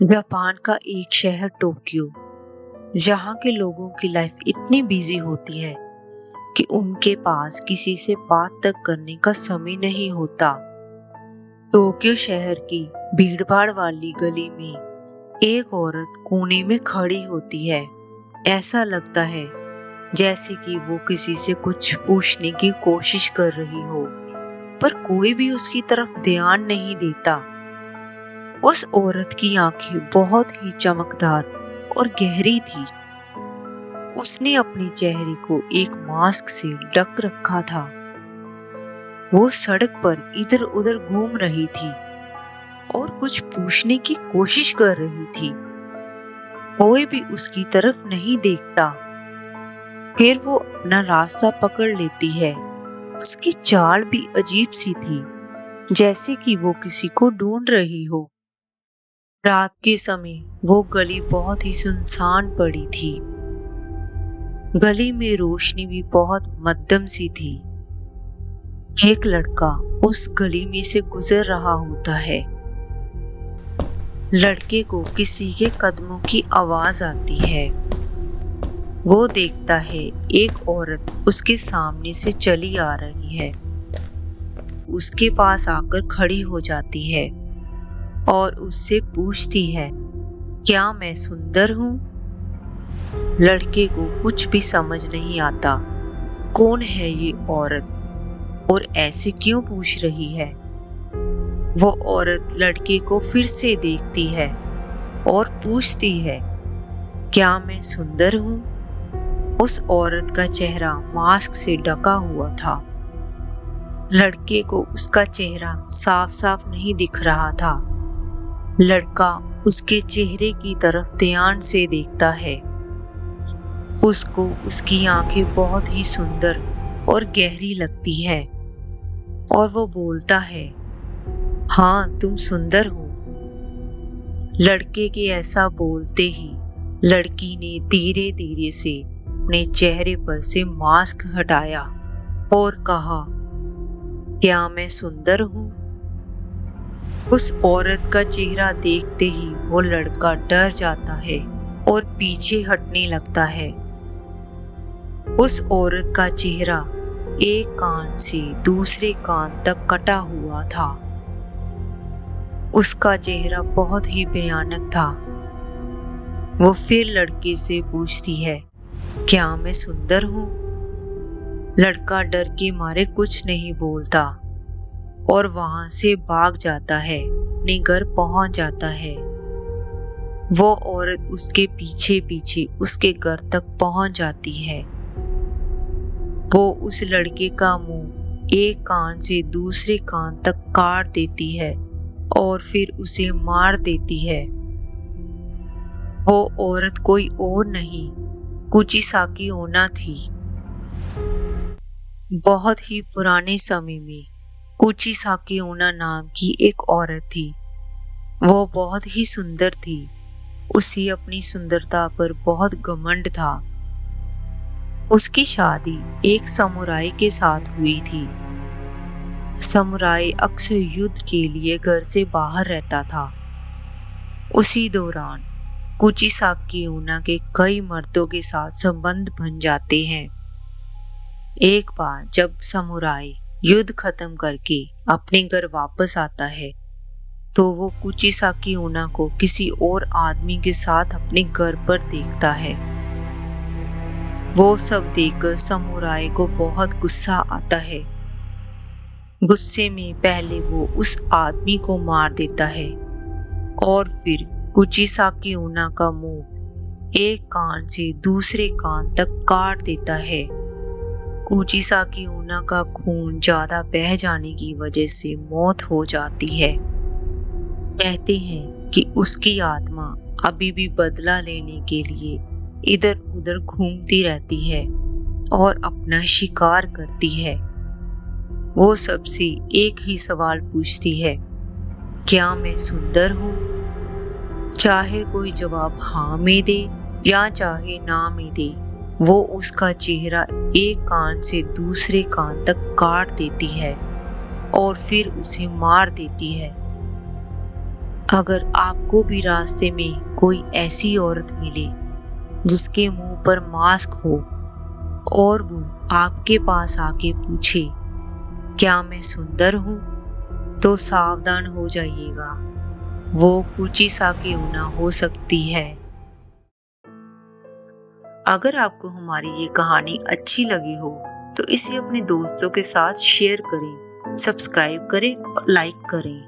Japan का एक शहर टोक्यो, जहाँ के लोगों की लाइफ इतनी बिजी होती है कि उनके पास किसी से बात तक करने का समय नहीं होता। टोक्यो शहर की भीड़भाड़ वाली गली में एक औरत कोने में खड़ी होती है। ऐसा लगता है जैसे कि वो किसी से कुछ पूछने की कोशिश कर रही हो, पर कोई भी उसकी तरफ ध्यान नहीं देता। उस औरत की आंखें बहुत ही चमकदार और गहरी थी। उसने अपने चेहरे को एक मास्क से ढक रखा था। वो सड़क पर इधर उधर घूम रही थी और कुछ पूछने की कोशिश कर रही थी। कोई भी उसकी तरफ नहीं देखता। फिर वो अपना रास्ता पकड़ लेती है। उसकी चाल भी अजीब सी थी, जैसे कि वो किसी को ढूंढ रही हो। रात के समय वो गली बहुत ही सुनसान पड़ी थी। गली में रोशनी भी बहुत मध्यम सी थी। एक लड़का उस गली में से गुजर रहा होता है। लड़के को किसी के कदमों की आवाज आती है। वो देखता है एक औरत उसके सामने से चली आ रही है। उसके पास आकर खड़ी हो जाती है और उससे पूछती है, क्या मैं सुंदर हूँ? लड़के को कुछ भी समझ नहीं आता। कौन है ये औरत और ऐसे क्यों पूछ रही है? वो औरत लड़के को फिर से देखती है और पूछती है, क्या मैं सुंदर हूँ? उस औरत का चेहरा मास्क से ढका हुआ था। लड़के को उसका चेहरा साफ साफ नहीं दिख रहा था। लड़का उसके चेहरे की तरफ ध्यान से देखता है। उसको उसकी आंखें बहुत ही सुंदर और गहरी लगती है और वो बोलता है, हाँ तुम सुंदर हो। लड़के के ऐसा बोलते ही लड़की ने धीरे धीरे से अपने चेहरे पर से मास्क हटाया और कहा, क्या मैं सुंदर हूँ? उस औरत का चेहरा देखते ही वो लड़का डर जाता है और पीछे हटने लगता है। उस औरत का चेहरा एक कान से दूसरे कान तक कटा हुआ था। उसका चेहरा बहुत ही भयानक था। वो फिर लड़के से पूछती है, क्या मैं सुंदर हूँ? लड़का डर के मारे कुछ नहीं बोलता और वहां से भाग जाता है। अपने घर पहुंच जाता है। वो औरत उसके पीछे पीछे उसके घर तक पहुंच जाती है। वो उस लड़के का मुंह एक कान से दूसरे कान तक काट देती है और फिर उसे मार देती है। वो औरत कोई और नहीं, कुचिसाकी ओना थी। बहुत ही पुराने समय में कुचिसाकी ओना नाम की एक औरत थी। वो बहुत ही सुंदर थी। उसे अपनी सुंदरता पर बहुत घमंड था। उसकी शादी एक समुराई के साथ हुई थी। समुराई अक्सर युद्ध के लिए घर से बाहर रहता था। उसी दौरान कुचिसाकी ओना के कई मर्दों के साथ संबंध बन जाते हैं। एक बार जब समुराई युद्ध खत्म करके अपने घर वापस आता है, तो वो कुचिसाकी ओना को किसी और आदमी के साथ अपने घर पर देखता है। वो सब देखकर समुराई को बहुत गुस्सा आता है। गुस्से में पहले वो उस आदमी को मार देता है और फिर कुचिसाकी ओना का मुंह एक कान से दूसरे कान तक काट देता है। कुचिसाकी ओना का खून ज्यादा बह जाने की वजह से मौत हो जाती है। कहते हैं कि उसकी आत्मा अभी भी बदला लेने के लिए इधर उधर घूमती रहती है और अपना शिकार करती है। वो सबसे एक ही सवाल पूछती है, क्या मैं सुंदर हूँ? चाहे कोई जवाब हाँ में दे या चाहे ना में दे, वो उसका चेहरा एक कान से दूसरे कान तक काट देती है और फिर उसे मार देती है। अगर आपको भी रास्ते में कोई ऐसी औरत मिले जिसके मुंह पर मास्क हो और वो आपके पास आके पूछे, क्या मैं सुंदर हूं? तो सावधान हो जाइएगा, वो कुची साकी ऊना हो सकती है। अगर आपको हमारी ये कहानी अच्छी लगी हो तो इसे अपने दोस्तों के साथ शेयर करें, सब्सक्राइब करें और लाइक करें।